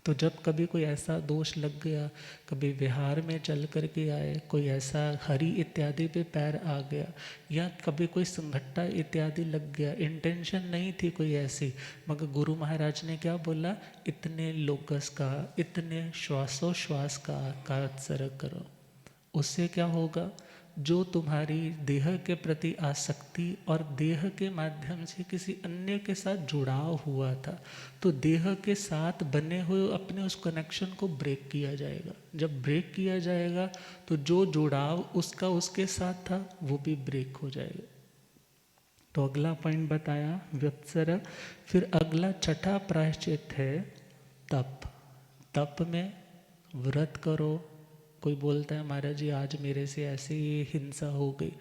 तो जब कभी कोई ऐसा दोष लग गया, कभी विहार में चल कर के आए, कोई ऐसा हरि इत्यादि पे पैर आ गया, या कभी कोई संघट्टा इत्यादि लग गया, इंटेंशन नहीं थी कोई ऐसी, मगर गुरु महाराज ने क्या बोला, इतने लोकस का, इतने श्वासोश्वास का कायत्सर्ग करो। उससे क्या होगा? जो तुम्हारी देह के प्रति आसक्ति और देह के माध्यम से किसी अन्य के साथ जुड़ाव हुआ था, तो देह के साथ बने हुए अपने उस कनेक्शन को ब्रेक किया जाएगा। जब ब्रेक किया जाएगा तो जो जुड़ाव उसका उसके साथ था वो भी ब्रेक हो जाएगा। तो अगला पॉइंट बताया व्यत्सर्ग। फिर अगला छठा प्रायश्चित है तप। तप में व्रत करो, कोई बोलता है महाराज जी आज मेरे से ऐसे ये हिंसा हो गई,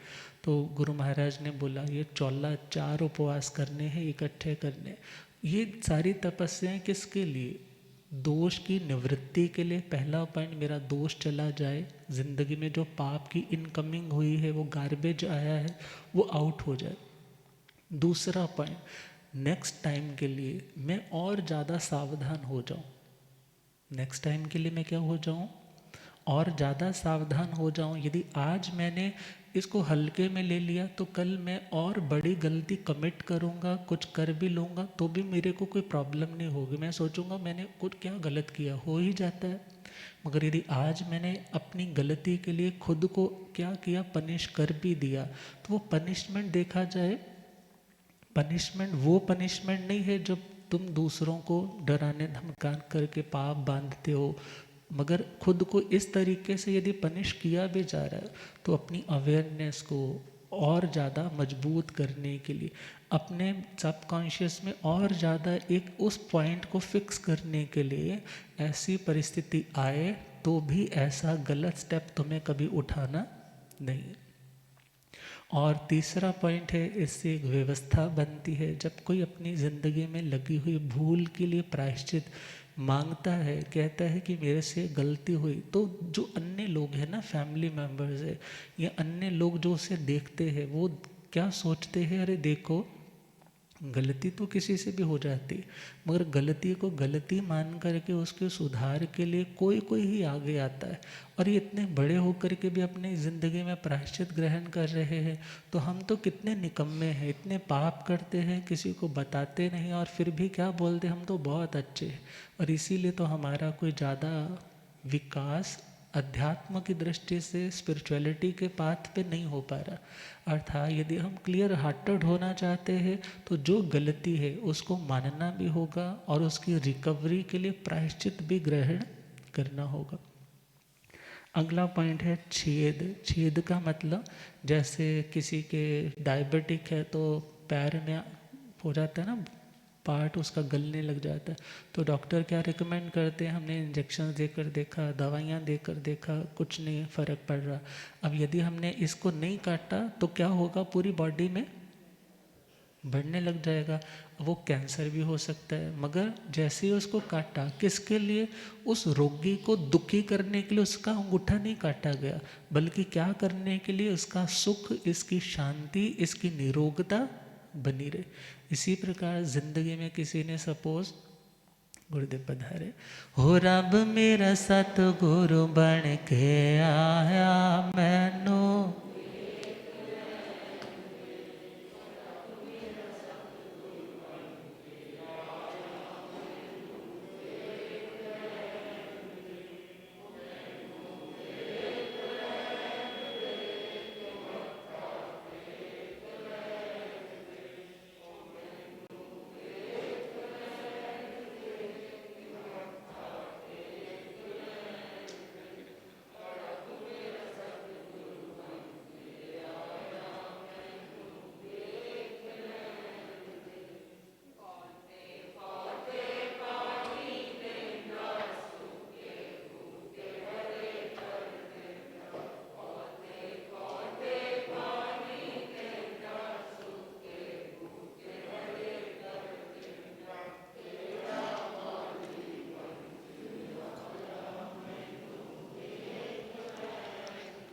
तो गुरु महाराज ने बोला ये 4 उपवास करने हैं, इकट्ठे करने। ये सारी तपस्याएं किसके लिए? दोष की निवृत्ति के लिए। पहला पॉइंट, मेरा दोष चला जाए, जिंदगी में जो पाप की इनकमिंग हुई है, वो गार्बेज आया है, वो आउट हो जाए। दूसरा पॉइंट, नेक्स्ट टाइम के लिए मैं और ज़्यादा सावधान हो जाऊं। नेक्स्ट टाइम के लिए मैं क्या हो जाऊं? और ज़्यादा सावधान हो जाऊं। यदि आज मैंने इसको हल्के में ले लिया तो कल मैं और बड़ी गलती कमिट करूंगा, कुछ कर भी लूँगा तो भी मेरे को कोई प्रॉब्लम नहीं होगी। मैं सोचूंगा मैंने कुछ क्या गलत किया, हो ही जाता है। मगर यदि आज मैंने अपनी गलती के लिए खुद को क्या किया, पनिश कर भी दिया, तो वो पनिशमेंट देखा जाए, पनिशमेंट वो पनिशमेंट नहीं है जब तुम दूसरों को डराने धमका करके पाप बांधते हो, मगर खुद को इस तरीके से यदि पनिश किया भी जा रहा है तो अपनी अवेयरनेस को और ज़्यादा मजबूत करने के लिए, अपने सबकॉन्शियस में और ज़्यादा एक उस पॉइंट को फिक्स करने के लिए, ऐसी परिस्थिति आए तो भी ऐसा गलत स्टेप तुम्हें कभी उठाना नहीं। और तीसरा पॉइंट है, इससे एक व्यवस्था बनती है। जब कोई अपनी ज़िंदगी में लगी हुई भूल के लिए प्रायश्चित मांगता है, कहता है कि मेरे से गलती हुई, तो जो अन्य लोग हैं ना, फैमिली मेम्बर्स है या अन्य लोग जो उसे देखते हैं, वो क्या सोचते हैं, अरे देखो गलती तो किसी से भी हो जाती, मगर गलती को गलती मान करके उसके सुधार के लिए कोई कोई ही आगे आता है। और ये इतने बड़े होकर के भी अपनी ज़िंदगी में प्रायश्चित ग्रहण कर रहे हैं, तो हम तो कितने निकम्मे हैं, इतने पाप करते हैं, किसी को बताते नहीं, और फिर भी क्या बोलते, हम तो बहुत अच्छे हैं। और इसीलिए तो हमारा कोई ज़्यादा विकास अध्यात्म की दृष्टि से स्पिरिचुअलिटी के पाथ पे नहीं हो पा रहा। अर्थात यदि हम क्लियर हार्टेड होना चाहते हैं तो जो गलती है उसको मानना भी होगा और उसकी रिकवरी के लिए प्रायश्चित भी ग्रहण करना होगा। अगला पॉइंट है छेद। छेद का मतलब, जैसे किसी के डायबिटिक है तो पैर में हो जाता है ना, पार्ट उसका गलने लग जाता है, तो डॉक्टर क्या रिकमेंड करते हैं, हमने इंजेक्शन देकर देखा, दवाइयाँ देकर देखा, कुछ नहीं फ़र्क पड़ रहा। अब यदि हमने इसको नहीं काटा तो क्या होगा, पूरी बॉडी में बढ़ने लग जाएगा, वो कैंसर भी हो सकता है। मगर जैसे ही उसको काटा, किसके लिए, उस रोगी को दुखी करने के लिए उसका अंगूठा नहीं काटा गया, बल्कि क्या करने के लिए, उसका सुख, इसकी शांति, इसकी निरोगता बनी रहे। इसी प्रकार जिंदगी में किसी ने सपोज, गुरुदेव पधारे, हो रब मेरा सतगुरु बन के आया मैनू,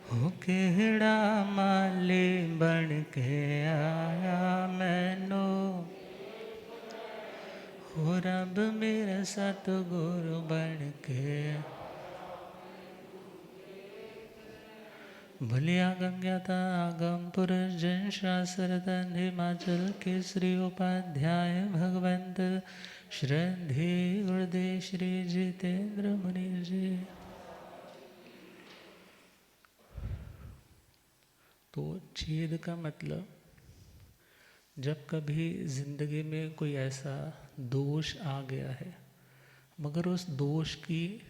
हो केड़ा माले बन के आया मैनू, हो रब मेरा सतगुरु बन के, भलिया गंग्याता आगम पुरुष जन शास्त्रधन हिमाचल केसरी उपाध्याय भगवंत श्रद्धे गुरुदेव श्री जितेंद्र मुनि जी। तो छेद का मतलब, जब कभी जिंदगी में कोई ऐसा दोष आ गया है, मगर उस दोष की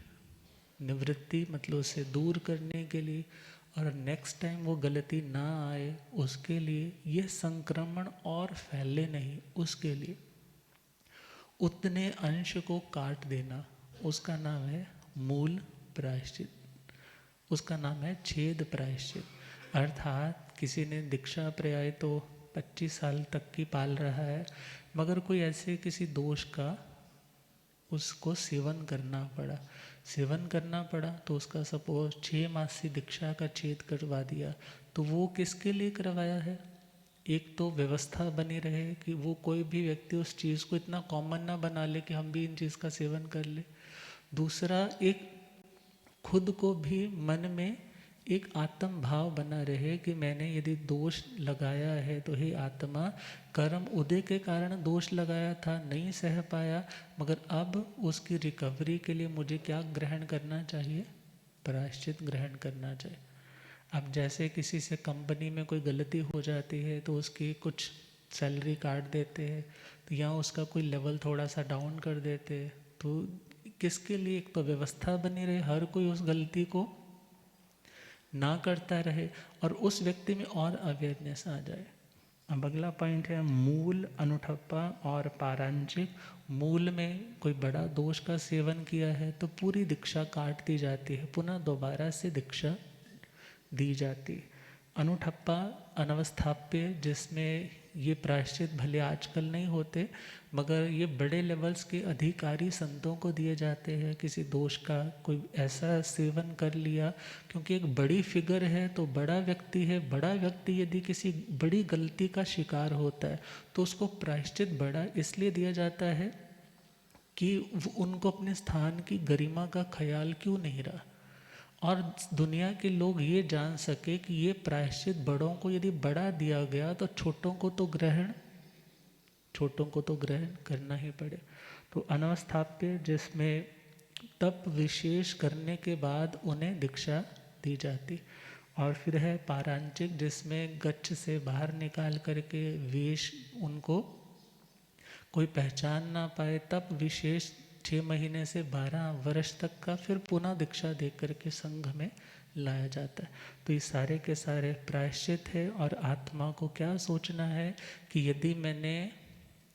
निवृत्ति मतलब उसे दूर करने के लिए और नेक्स्ट टाइम वो गलती ना आए उसके लिए, ये संक्रमण और फैले नहीं उसके लिए उतने अंश को काट देना, उसका नाम है मूल प्रायश्चित। उसका नाम है छेद प्रायश्चित। अर्थात किसी ने दीक्षा पर्याय तो 25 साल तक की पाल रहा है, मगर कोई ऐसे किसी दोष का उसको सेवन करना पड़ा तो उसका सपोज 6 मास की दीक्षा का छेद करवा दिया। तो वो किसके लिए करवाया है? एक तो व्यवस्था बनी रहे कि वो कोई भी व्यक्ति उस चीज़ को इतना कॉमन ना बना ले कि हम भी इन चीज़ का सेवन कर ले। दूसरा, एक खुद को भी मन में एक आत्म भाव बना रहे कि मैंने यदि दोष लगाया है तो हे आत्मा, कर्म उदय के कारण दोष लगाया था, नहीं सह पाया, मगर अब उसकी रिकवरी के लिए मुझे क्या ग्रहण करना चाहिए? प्रायश्चित ग्रहण करना चाहिए। अब जैसे किसी से कंपनी में कोई गलती हो जाती है तो उसकी कुछ सैलरी काट देते हैं, तो यहाँ उसका कोई लेवल थोड़ा सा डाउन कर देते हैं, तो किसके लिए? एक तो व्यवस्था बनी रहे, हर कोई उस गलती को ना करता रहे और उस व्यक्ति में और अवेयरनेस आ जाए। अब अगला पॉइंट है मूल, अनुठप्पा और पारांचिक। मूल में कोई बड़ा दोष का सेवन किया है तो पूरी दीक्षा काट दी जाती है, पुनः दोबारा से दीक्षा दी जाती। अनुठप्पा अनवस्थाप्य, जिसमें ये प्रायश्चित भले आजकल नहीं होते, मगर ये बड़े लेवल्स के अधिकारी संतों को दिए जाते हैं। किसी दोष का कोई ऐसा सेवन कर लिया, क्योंकि एक बड़ी फिगर है तो बड़ा व्यक्ति है, बड़ा व्यक्ति यदि किसी बड़ी गलती का शिकार होता है तो उसको प्रायश्चित बड़ा इसलिए दिया जाता है कि उनको अपने स्थान की गरिमा का ख्याल क्यों नहीं रहा, और दुनिया के लोग ये जान सके कि ये प्रायश्चित बड़ों को यदि बड़ा दिया गया तो छोटों को तो ग्रहण करना ही पड़े। तो अनवस्थाप्य, जिसमें तप विशेष करने के बाद उन्हें दीक्षा दी जाती। और फिर है पारांचिक, जिसमें गच्छ से बाहर निकाल करके वेश उनको कोई पहचान ना पाए, तप विशेष 6 महीने से 12 वर्ष तक का फिर पुनः दीक्षा दे करके संघ में लाया जाता है। तो ये सारे के सारे प्रायश्चित है। और आत्मा को क्या सोचना है कि यदि मैंने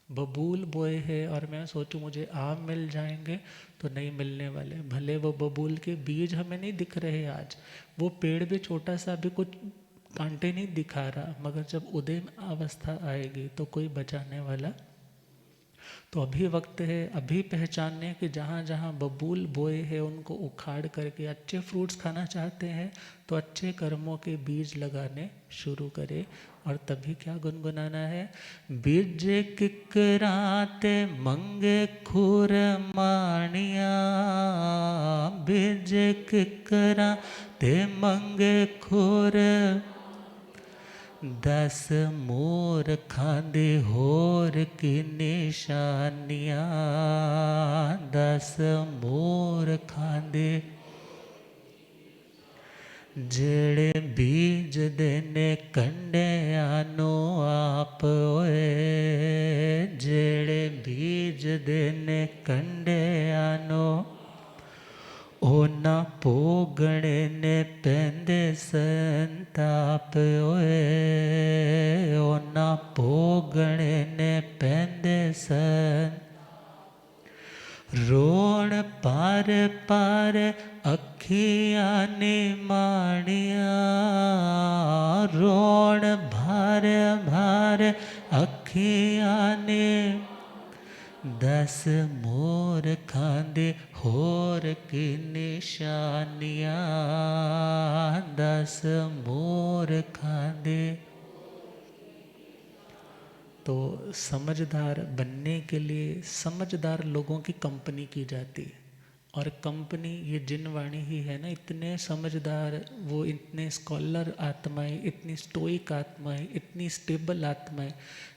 बबूल बोए हैं और मैं सोचूं मुझे आम मिल जाएंगे, तो नहीं मिलने वाले। भले वो बबूल के बीज हमें नहीं दिख रहे आज, वो पेड़ भी छोटा सा भी कुछ कांटे नहीं दिखा रहा, मगर जब उदय अवस्था आएगी तो कोई बचाने वाला। तो अभी वक्त है, अभी पहचानने कि जहाँ जहाँ बबूल बोए हैं उनको उखाड़ करके अच्छे फ्रूट्स खाना चाहते हैं तो अच्छे कर्मों के बीज लगाने शुरू करें। और तभी क्या गुनगुनाना है? बीज किकराते मंगे खुर मानिया, बीज किकराते मंगे खुर, 10 मोर खांदे होर की निशानियाँ, 10 मोर खांदे। जेड़े बीज देने कंडे आनो आप ओए, जेड़े बीज देने कंडे आनो, ओना भोगणे ने पैंदे संताप ओए, ओना भोगणे ने पैंदे संताप। रोण पार पार अखियां ने माणिया, रोण भार भार अखियां ने, 10 मोर खांदे होर की निशानियाँ, 10 मोर खांदे। तो समझदार बनने के लिए समझदार लोगों की कंपनी की जाती है। और कंपनी ये जिनवाणी ही है ना, इतने समझदार, वो इतने स्कॉलर आत्माएं, इतनी स्टोइक आत्माएं, इतनी स्टेबल आत्माएं,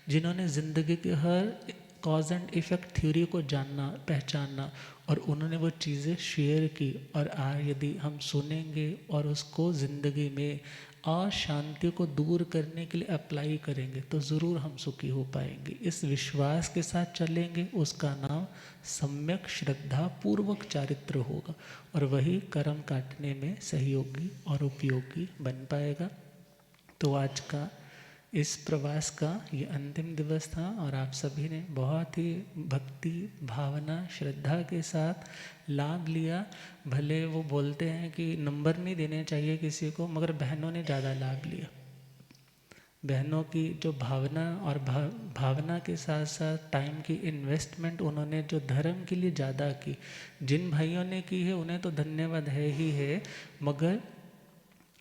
जिन्होंने ज़िंदगी के हर कॉज एंड इफ़ेक्ट थ्योरी को जानना, पहचानना, और उन्होंने वो चीज़ें शेयर की। और यदि हम सुनेंगे और उसको ज़िंदगी में अशांति को दूर करने के लिए अप्लाई करेंगे तो ज़रूर हम सुखी हो पाएंगे। इस विश्वास के साथ चलेंगे, उसका नाम सम्यक श्रद्धा पूर्वक चारित्र होगा, और वही कर्म काटने में सहयोगी और उपयोगी बन पाएगा। तो आज का इस प्रवास का ये अंतिम दिवस था और आप सभी ने बहुत ही भक्ति भावना श्रद्धा के साथ लाभ लिया। भले वो बोलते हैं कि नंबर नहीं देने चाहिए किसी को, मगर बहनों ने ज़्यादा लाभ लिया। बहनों की जो भावना और भावना के साथ साथ टाइम की इन्वेस्टमेंट उन्होंने जो धर्म के लिए ज़्यादा की, जिन भाइयों ने की है उन्हें तो धन्यवाद है ही है, मगर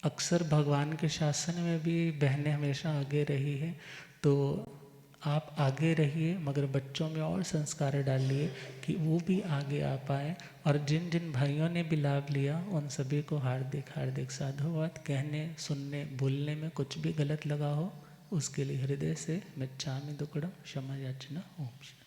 अक्सर भगवान के शासन में भी बहनें हमेशा आगे रही हैं। तो आप आगे रहिए, मगर बच्चों में और संस्कार डालिए कि वो भी आगे आ पाए। और जिन जिन भाइयों ने भी लाभ लिया उन सभी को हार्दिक हार्दिक साधुवाद। कहने सुनने बोलने में कुछ भी गलत लगा हो उसके लिए हृदय से मिच्छामि दुक्कड़म क्षमा याचना। ओम शांति।